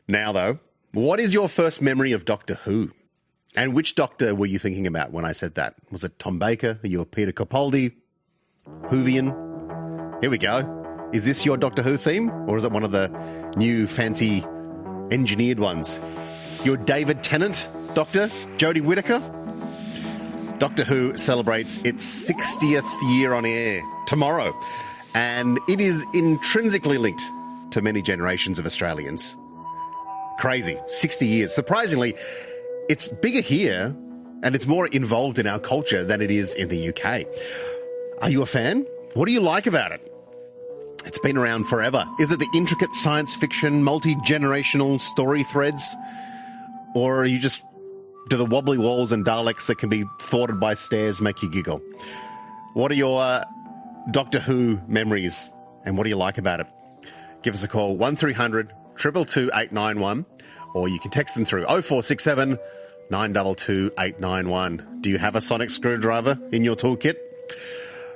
Now, though, what is your first memory of Doctor Who? And which Doctor were you thinking about when I said that? Was it Tom Baker? Are you a Peter Capaldi? Whovian? Here we go. Is this your Doctor Who theme? Or is it one of the new fancy engineered ones? Your David Tennant Doctor? Jodie Whittaker? Doctor Who celebrates its 60th year on air tomorrow. And it is intrinsically linked to many generations of Australians. Crazy. 60 years. Surprisingly, it's bigger here and it's more involved in our culture than it is in the UK. Are you a fan? What do you like about it? It's been around forever. Is it the intricate science fiction, multi-generational story threads? Or are you just... do the wobbly walls and Daleks that can be thwarted by stairs make you giggle? What are your Doctor Who memories and what do you like about it? Give us a call, 1300 222 891, or you can text them through 0467 922 891. Do you have a sonic screwdriver in your toolkit?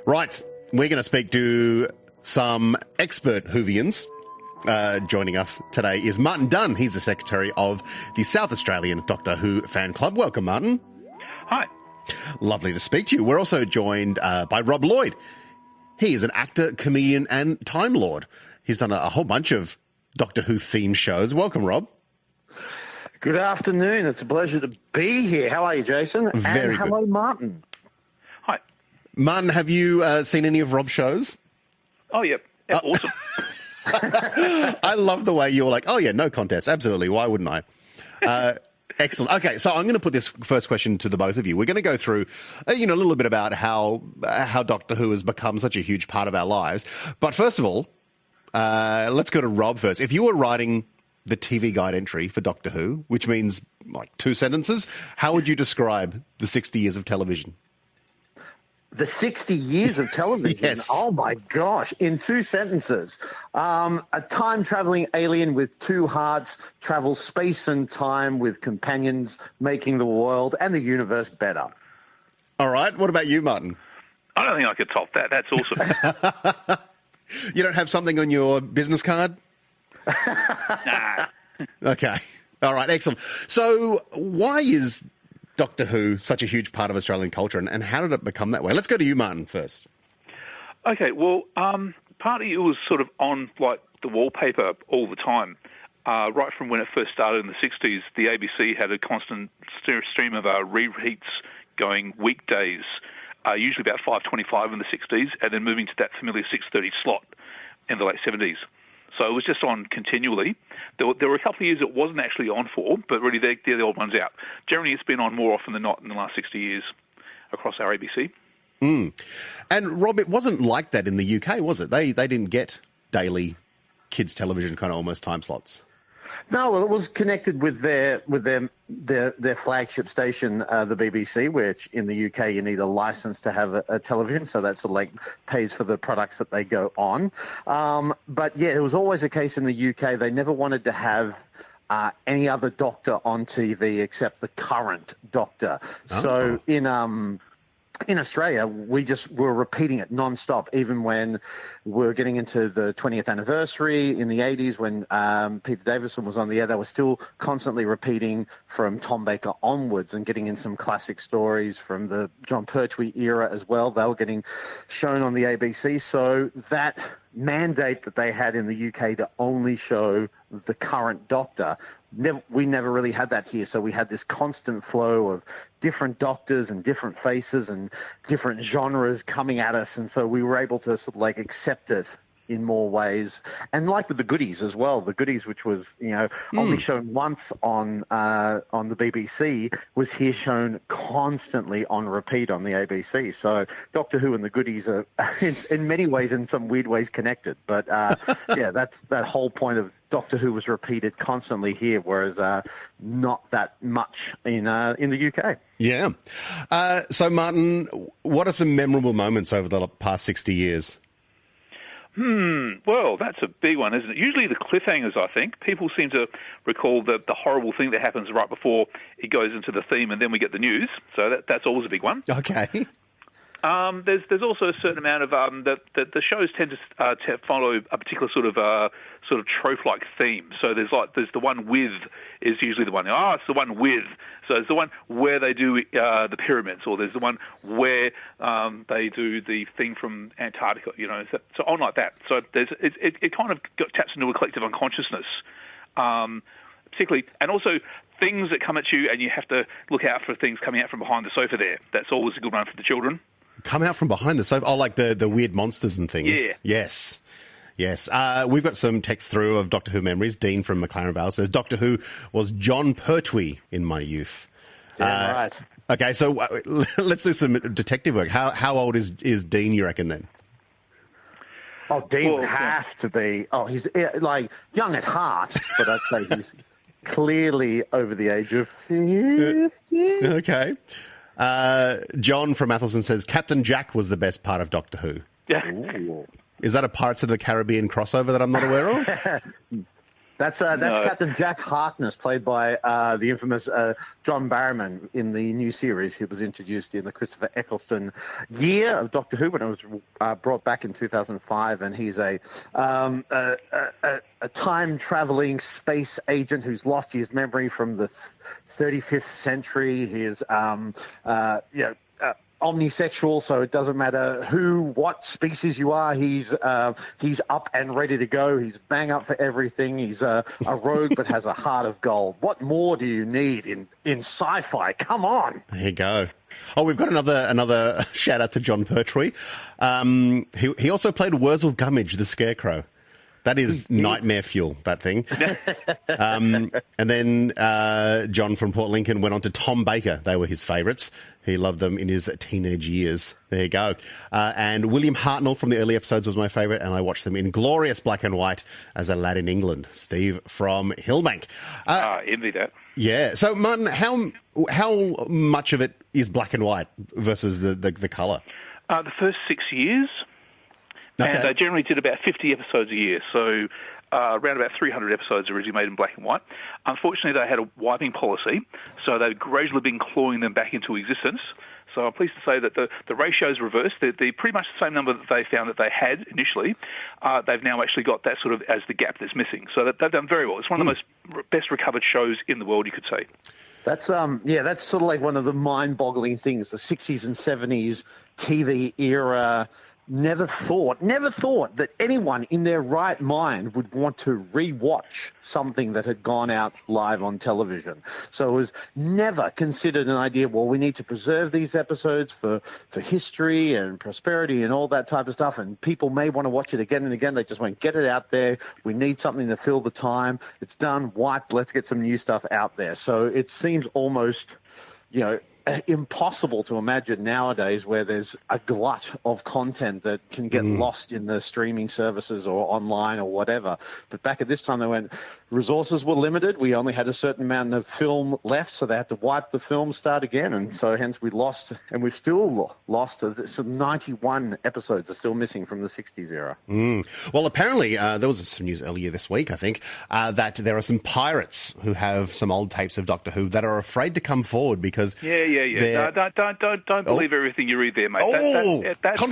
Right, we're going to speak to some expert Whovians. Joining us today is Martin Dunn. He's the secretary of the South Australian Doctor Who fan club. Welcome, Martin. Hi. Lovely to speak to you. We're also joined by Rob Lloyd. He is an actor, comedian, and Time Lord. He's done a whole bunch of Doctor Who themed shows. Welcome, Rob. Good afternoon. It's a pleasure to be here. How are you, Jason? Very and hello, good. Martin. Hi. Martin, have you seen any of Rob's shows? Oh, yeah. Awesome. I love the way you're like, oh, yeah, no contest. Absolutely. Why wouldn't I? Excellent. Okay, so I'm going to put this first question to the both of you. We're going to go through, a little bit about how Doctor Who has become such a huge part of our lives. But first of all, let's go to Rob first. If you were writing the TV guide entry for Doctor Who, which means like 2 sentences, how would you describe the 60 years of television? The 60 years of television. Yes. Oh, my gosh. In 2 sentences. A time-traveling alien with 2 hearts travels space and time with companions, making the world and the universe better. All right. What about you, Martin? I don't think I could top that. That's awesome. You don't have something on your business card? Nah. Okay. All right. Excellent. So why is Doctor Who such a huge part of Australian culture, and how did it become that way? Let's go to you, Martin, first. Okay, well, partly it was sort of on, like, the wallpaper all the time. Right from when it first started in the 60s, the ABC had a constant stream of repeats going weekdays, usually about 5:25 in the 60s, and then moving to that familiar 6:30 slot in the late 70s. So it was just on continually. There were a couple of years it wasn't actually on for, but really they're the old ones out. Generally, it's been on more often than not in the last 60 years across our ABC. Mm. And, Rob, it wasn't like that in the UK, was it? They didn't get daily kids' television kind of almost time slots. No, well, it was connected with their flagship station, the BBC, which in the UK you need a license to have a television, so that sort of like pays for the products that they go on. But yeah, it was always a case in the UK. They never wanted to have any other Doctor on TV except the current Doctor. Oh. So in Australia, we just were repeating it non-stop, even when we were getting into the 20th anniversary in the 80s when Peter Davison was on the air. They were still constantly repeating from Tom Baker onwards and getting in some classic stories from the John Pertwee era as well. They were getting shown on the ABC. So that mandate that they had in the UK to only show the current Doctor, we never really had that here. So we had this constant flow of different Doctors and different faces and different genres coming at us. And so we were able to sort of like accept it in more ways. And like with the Goodies as well, the Goodies, which was, only shown once on the BBC, was here shown constantly on repeat on the ABC. So Doctor Who and the Goodies are in many ways, in some weird ways, connected. But yeah, that's that whole point of Doctor Who was repeated constantly here, whereas not that much in the UK. Yeah. So, Martin, what are some memorable moments over the past 60 years? Well, that's a big one, isn't it? Usually the cliffhangers, I think. People seem to recall the horrible thing that happens right before it goes into the theme and then we get the news. So that's always a big one. Okay. There's also a certain amount of the shows tend to follow a particular sort of trope-like theme. So there's the one with is usually the one. It's the one with. So it's the one where they do the pyramids, or there's the one where they do the thing from Antarctica. So on like that. So it kind of taps into a collective unconsciousness, particularly, and also things that come at you, and you have to look out for things coming out from behind the sofa there. That's always a good one for the children. Come out from behind the sofa? Oh, like the weird monsters and things? Yeah. Yes. We've got some text through of Doctor Who memories. Dean from McLaren Vale says, Doctor Who was John Pertwee in my youth. Damn right. Okay, so let's do some detective work. How old is Dean, you reckon, then? Oh, Dean would have to be. Oh, he's like young at heart, but I'd say he's clearly over the age of 50. Okay. John from Athelson says Captain Jack was the best part of Doctor Who. Yeah. Ooh. Is that a Pirates of the Caribbean crossover that I'm not aware of? That's Captain Jack Harkness, played by the infamous John Barrowman in the new series. He was introduced in the Christopher Eccleston year of Doctor Who when it was brought back in 2005, and he's a time-traveling space agent who's lost his memory from the 35th century. He is, omnisexual, so it doesn't matter what species you are. He's up and ready to go. He's bang up for everything. He's a rogue but has a heart of gold. What more do you need in sci-fi? Come on. There you go. Oh, we've got another shout out to John Pertwee. He also played Wurzel Gummidge, the Scarecrow. That is nightmare fuel, that thing. And then John from Port Lincoln went on to Tom Baker. They were his favourites. He loved them in his teenage years. There you go. And William Hartnell from the early episodes was my favourite, and I watched them in glorious black and white as a lad in England. Steve from Hillbank. Envy that. Yeah. So, Martin, how much of it is black and white versus the colour? The first 6 years. Okay. And they generally did about 50 episodes a year, so around about 300 episodes originally made in black and white. Unfortunately, they had a wiping policy, so they've gradually been clawing them back into existence. So I'm pleased to say that the ratio's reversed. They're pretty much the same number that they found that they had initially. They've now actually got that sort of as the gap that's missing. So they've done very well. It's one of the most best recovered shows in the world, you could say. That's that's sort of like one of the mind-boggling things. The 60s and 70s TV era. Never thought that anyone in their right mind would want to re-watch something that had gone out live on television. So it was never considered an idea, well, we need to preserve these episodes for history and prosperity and all that type of stuff, and people may want to watch it again and again. They just won't get it out there. We need something to fill the time. It's done, wiped, let's get some new stuff out there. So it seems almost, impossible to imagine nowadays where there's a glut of content that can get lost in the streaming services or online or whatever. But back at this time, they went, resources were limited. We only had a certain amount of film left, so they had to wipe the film, start again. And so hence we lost, and we've still lost, some 91 episodes are still missing from the 60s era. Well, apparently, there was some news earlier this week, I think, that there are some pirates who have some old tapes of Doctor Who that are afraid to come forward because... Yeah. Don't believe everything you read there, mate. That's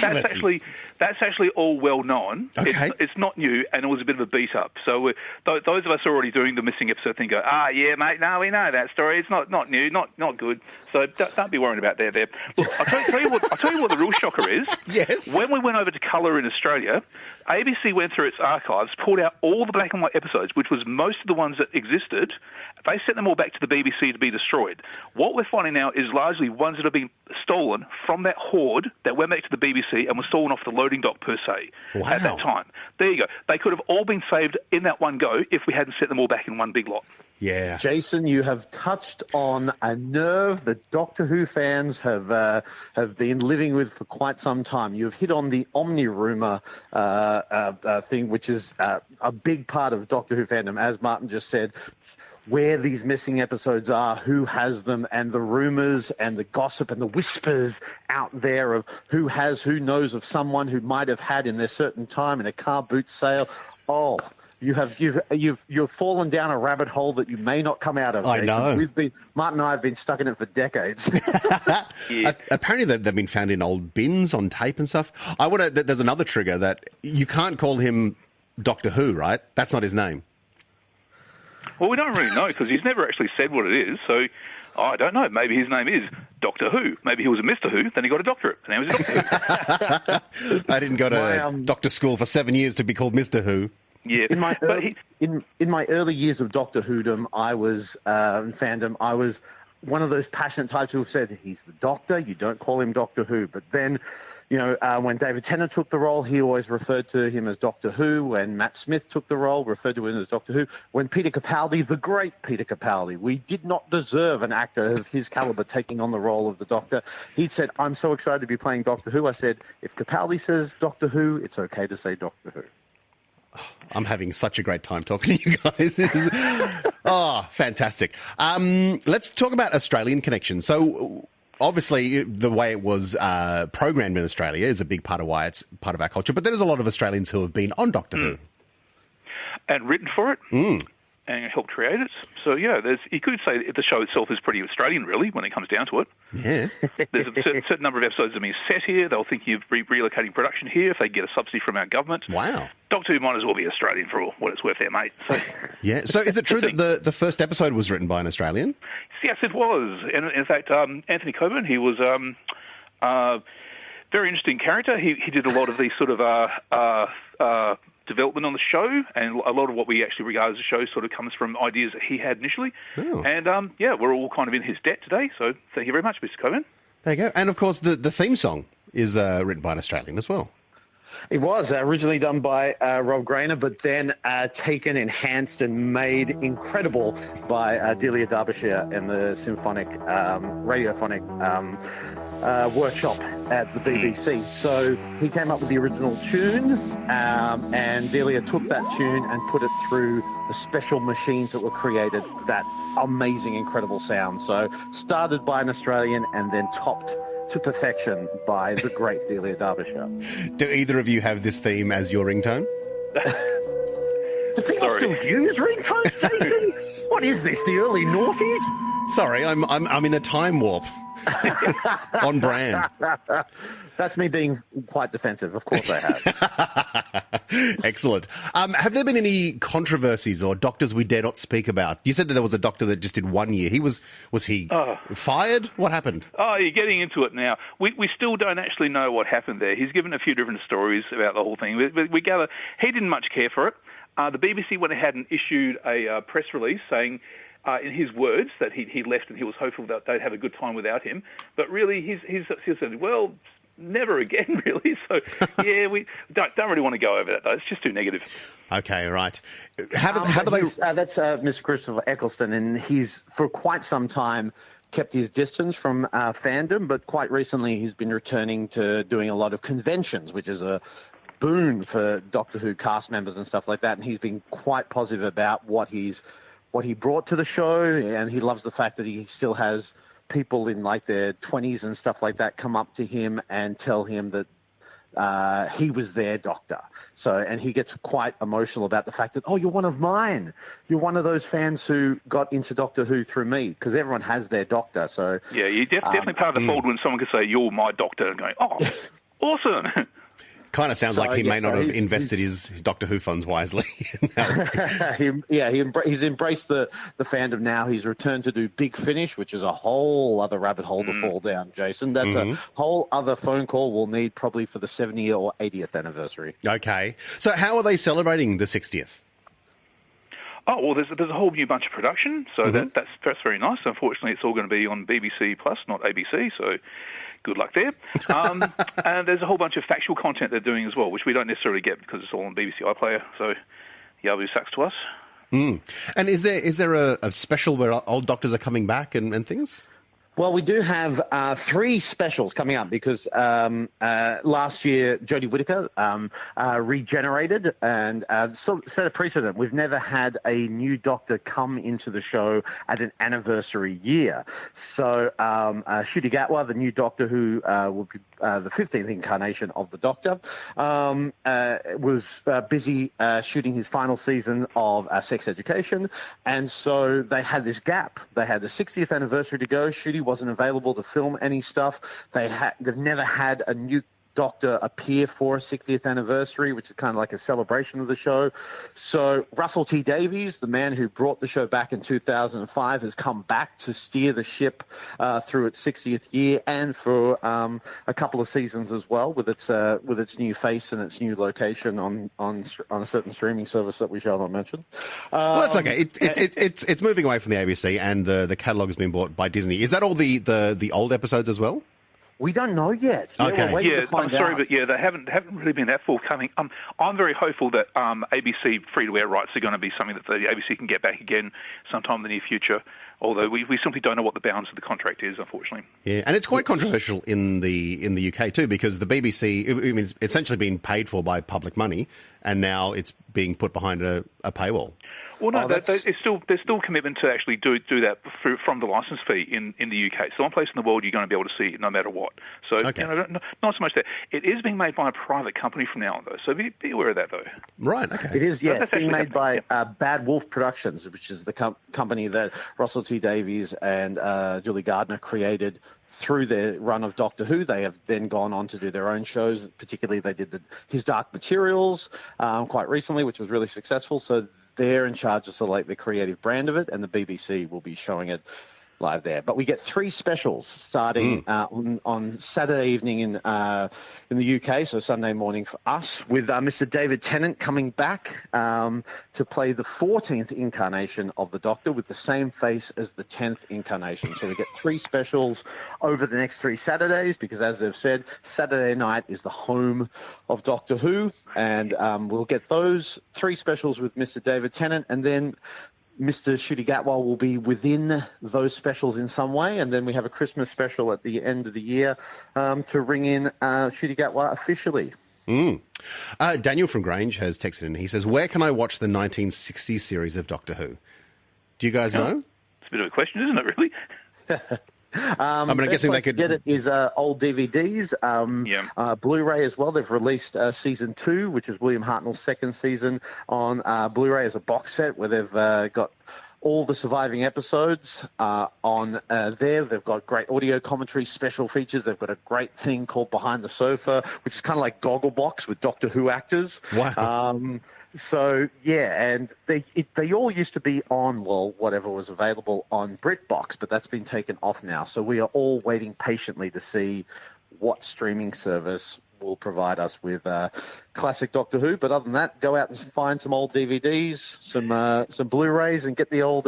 actually all well known. Okay. It's not new, and it was a bit of a beat up. So those of us already doing the missing episode thing go, yeah, mate. No, we know that story. It's not new, not good. So don't be worrying about there. Look, I'll tell you what the real shocker is. Yes. When we went over to colour in Australia, ABC went through its archives, pulled out all the black and white episodes, which was most of the ones that existed. They sent them all back to the BBC to be destroyed. What we're finding now is largely ones that have been stolen from that hoard that went back to the BBC and were stolen off the loading dock per se at that time. There you go. They could have all been saved in that one go if we hadn't sent them all back in one big lot. Yeah. Jason, you have touched on a nerve that Doctor Who fans have been living with for quite some time. You've hit on the Omni rumour thing, which is a big part of Doctor Who fandom, as Martin just said. Where these missing episodes are, who has them, and the rumours and the gossip and the whispers out there of who knows of someone who might have had in their certain time in a car boot sale. Oh, You've fallen down a rabbit hole that you may not come out of. I Jason. know. Martin and I have been stuck in it for decades. Apparently they've been found in old bins on tape and stuff. There's another trigger that you can't call him Doctor Who, right? That's not his name. Well, we don't really know because he's never actually said what it is. So I don't know. Maybe his name is Doctor Who. Maybe he was a Mr. Who, then he got a doctorate, and now he's a Doctor Who. I didn't go to doctor school for 7 years to be called Mr. Who. Yeah, in my early years of Doctor Whodom, I was fandom. I was one of those passionate types who said he's the Doctor. You don't call him Doctor Who. But then, when David Tennant took the role, he always referred to him as Doctor Who. When Matt Smith took the role, referred to him as Doctor Who. When Peter Capaldi, the great Peter Capaldi, we did not deserve an actor of his caliber taking on the role of the Doctor. He said, "I'm so excited to be playing Doctor Who." I said, "If Capaldi says Doctor Who, it's okay to say Doctor Who." I'm having such a great time talking to you guys. Fantastic. Let's talk about Australian connections. So obviously the way it was programmed in Australia is a big part of why it's part of our culture, but there's a lot of Australians who have been on Doctor Who. And written for it. And helped create it. So, you could say the show itself is pretty Australian, really, when it comes down to it. Yeah. There's a certain number of episodes that are being set here. They'll think of relocating production here if they get a subsidy from our government. Wow. Doctor Who might as well be Australian for what it's worth there, mate. So, yeah. So is it true that the first episode was written by an Australian? Yes, it was. And in fact, Anthony Coburn, he was very interesting character. He did a lot of these sort of development on the show, and a lot of what we actually regard as a show sort of comes from ideas that he had initially. Oh. And, we're all kind of in his debt today, so thank you very much, Mr. Coburn. There you go. And, of course, the theme song is written by an Australian as well. It was originally done by Rob Grainer, but then taken, enhanced, and made incredible by Delia Derbyshire and the symphonic, radiophonic workshop at the BBC. So he came up with the original tune, and Delia took that tune and put it through the special machines that were created, that amazing, incredible sound. So started by an Australian and then topped to perfection by the great Delia Derbyshire. Do either of you have this theme as your ringtone? Do people still use ringtones, Jason? What is this, the early noughties? Sorry, I'm in a time warp. On brand. That's me being quite defensive. Of course I have. Excellent. Have there been any controversies or doctors we dare not speak about? You said that there was a doctor that just did 1 year. Was he fired? What happened? Oh, you're getting into it now. We still don't actually know what happened there. He's given a few different stories about the whole thing. We gather he didn't much care for it. The BBC went ahead and issued a press release saying, in his words, that he left and he was hopeful that they'd have a good time without him. But really, he said, well, never again, really. So, yeah, we don't really want to go over that, though. It's just too negative. Okay, right. How do they... That's Mr. Christopher Eccleston, and he's, for quite some time, kept his distance from fandom, but quite recently he's been returning to doing a lot of conventions, which is a boon for Doctor Who cast members and stuff like that, and he's been quite positive about what he brought to the show, and he loves the fact that he still has people in like their 20s and stuff like that come up to him and tell him that he was their doctor. So, and he gets quite emotional about the fact that, oh, you're one of mine. You're one of those fans who got into Doctor Who through me, because everyone has their doctor. So yeah, you're definitely part of the fold when someone can say, you're my doctor, and going, oh, awesome. Kind of sounds like he may not have invested his Doctor Who funds wisely. He's embraced the fandom now. He's returned to do Big Finish, which is a whole other rabbit hole to fall down, Jason. That's a whole other phone call we'll need probably for the 70th or 80th anniversary. Okay. So how are they celebrating the 60th? Oh, well, there's a whole new bunch of production, so that's very nice. Unfortunately, it's all going to be on BBC Plus, not ABC, so good luck there. And there's a whole bunch of factual content they're doing as well, which we don't necessarily get because it's all on BBC iPlayer, so Yahoo sucks to us. And is there a special where old doctors are coming back and things? Well, we do have 3 specials coming up because last year Jodie Whittaker regenerated and set a precedent. We've never had a new Doctor come into the show at an anniversary year. So Ncuti Gatwa, the new Doctor who will be the 15th incarnation of the Doctor, was busy shooting his final season of Sex Education, and so they had this gap. They had the 60th anniversary to go. Ncuti wasn't available to film any stuff. They've never had a new Doctor appear for a 60th anniversary, which is kind of like a celebration of the show. So Russell T Davies, the man who brought the show back in 2005, has come back to steer the ship through its 60th year and for a couple of seasons as well, with its new face and its new location on a certain streaming service that we shall not mention. Well, that's okay. It's moving away from the ABC, and the catalogue has been bought by Disney. Is that all the old episodes as well? We don't know yet. Okay. I'm sorry, but they haven't really been that forthcoming. I'm very hopeful that ABC free-to-air rights are going to be something that the ABC can get back again sometime in the near future. Although we simply don't know what the bounds of the contract is, unfortunately. Yeah, and it's quite controversial in the UK too, because the BBC, it's essentially being paid for by public money, and now it's being put behind a paywall. Well, no, there's still commitment to actually do that from the license fee in the UK. So one place in the world you're going to be able to see it no matter what. So okay. Not so much that. It is being made by a private company from now on, though. So be aware of that, though. Right, okay. It is, yeah. It's being made by Bad Wolf Productions, which is the company that Russell T Davies and Julie Gardner created through their run of Doctor Who. They have then gone on to do their own shows. Particularly, they did His Dark Materials quite recently, which was really successful. So they're in charge of sort of like the creative brand of it, and the BBC will be showing it live there. But we get 3 specials starting on Saturday evening in the UK, so Sunday morning for us, with Mr. David Tennant coming back to play the 14th incarnation of the Doctor with the same face as the 10th incarnation. So we get 3 specials over the next 3 Saturdays because, as they've said, Saturday night is the home of Doctor Who, and we'll get those 3 specials with Mr. David Tennant, and then Mr. Ncuti Gatwa will be within those specials in some way, and then we have a Christmas special at the end of the year to ring in Ncuti Gatwa officially. Daniel from Grange has texted in. He says, where can I watch the 1960s series of Doctor Who? Do you guys know? It's a bit of a question, isn't it, really? I'm guessing they could get it is old DVDs, Blu-ray as well. They've released season 2, which is William Hartnell's second season, on Blu-ray as a box set, where they've got all the surviving episodes on there. They've got great audio commentary, special features. They've got a great thing called Behind the Sofa, which is kind of like Gogglebox with Doctor Who actors. Wow. So, yeah, and they all used to be on, whatever was available on BritBox, but that's been taken off now. So we are all waiting patiently to see what streaming service will provide us with classic Doctor Who. But other than that, go out and find some old DVDs, some Blu-rays, and get the old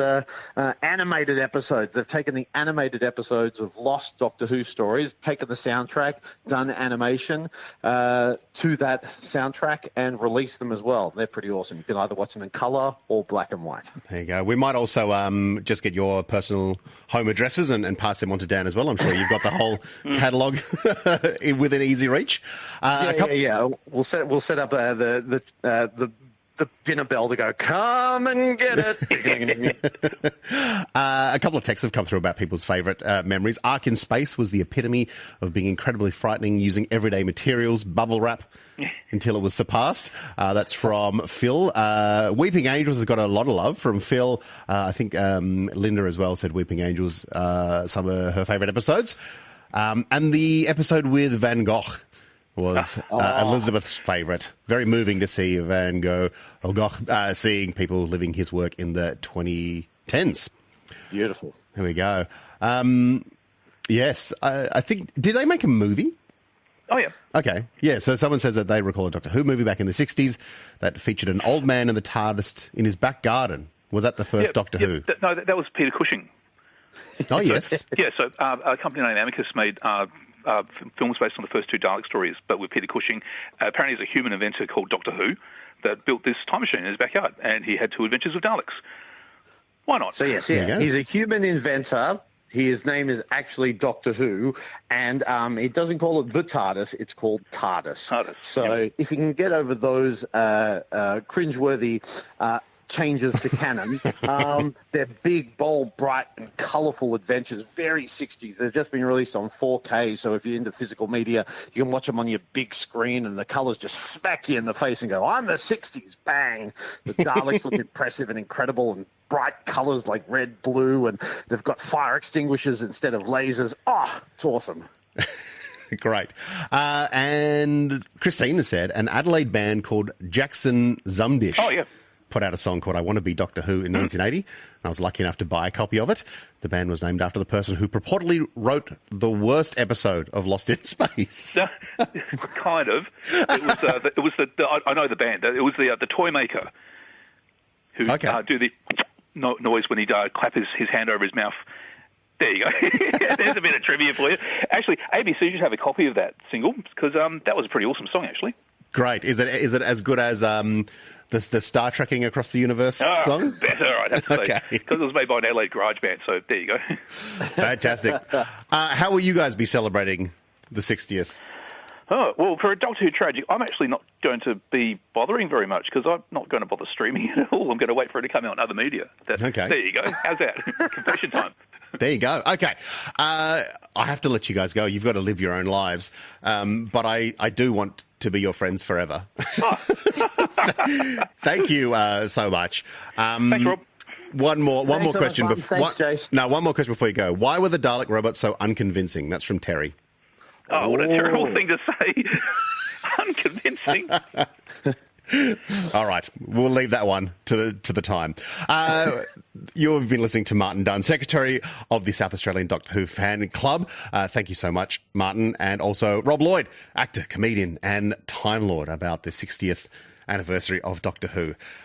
animated episodes. They've taken the animated episodes of lost Doctor Who stories, taken the soundtrack, done animation to that soundtrack, and released them as well. They're pretty awesome. You can either watch them in colour or black and white. There you go. We might also just get your personal home addresses and pass them on to Dan as well. I'm sure you've got the whole catalogue within easy reach. Yeah. We'll set up the dinner bell to go, come and get it. A couple of texts have come through about people's favourite memories. Ark in Space was the epitome of being incredibly frightening, using everyday materials, bubble wrap, until it was surpassed. That's from Phil. Weeping Angels has got a lot of love from Phil. I think Linda as well said Weeping Angels, some of her favourite episodes. And the episode with Van Gogh was Elizabeth's favourite. Very moving to see Van Gogh, seeing people living his work in the 2010s. Beautiful. There we go. Yes, I think, did they make a movie? Oh, yeah. Okay, yeah, so someone says that they recall a Doctor Who movie back in the 60s that featured an old man in the TARDIS in his back garden. Was that the first Doctor Who? No, that was Peter Cushing. Oh, yes. So a company named Amicus made films based on the first 2 Dalek stories, but with Peter Cushing. Apparently there's a human inventor called Doctor Who that built this time machine in his backyard, and he had 2 adventures with Daleks. Why not? So, yes, he's a human inventor His name is actually Doctor Who, and it doesn't call it the TARDIS, it's called TARDIS. So if you can get over those cringeworthy changes to canon, they're big, bold, bright, and colourful adventures, very 60s. They've just been released on 4K, so if you're into physical media, you can watch them on your big screen, and the colours just smack you in the face and go, I'm the 60s, bang! The Daleks look impressive and incredible, and bright colours like red, blue, and they've got fire extinguishers instead of lasers. Oh, it's awesome. Great. And Christina said an Adelaide band called Jackson Zumdish put out a song called I Want to Be Doctor Who in 1980. And I was lucky enough to buy a copy of it. The band was named after the person who purportedly wrote the worst episode of Lost in Space. Kind of. It was I know the band. It was the toy maker who do the noise when he clap his hand over his mouth. There you go. There's a bit of trivia for you. Actually, ABC should have a copy of that single because that was a pretty awesome song, actually. Great. Is it as good as the Star Trekking Across the Universe song? Better, I'd have to say. Because it was made by an Adelaide garage band, so there you go. Fantastic. How will you guys be celebrating the 60th? Oh, well, for a Doctor Who tragic, I'm actually not going to be bothering very much because I'm not going to bother streaming it at all. I'm going to wait for it to come out on other media. There you go. How's that? Confession time. There you go. Okay. I have to let you guys go. You've got to live your own lives. But I do want to be your friends forever. Thank you so much. Thanks, Rob. One more question. Thanks, Jace. No, one more question before you go. Why were the Dalek robots so unconvincing? That's from Terry. Oh, what a terrible thing to say. Unconvincing. All right, we'll leave that one to the time. You've been listening to Martin Dunn, Secretary of the South Australian Doctor Who Fan Club. Thank you so much, Martin, and also Rob Lloyd, actor, comedian, and Time Lord, about the 60th anniversary of Doctor Who.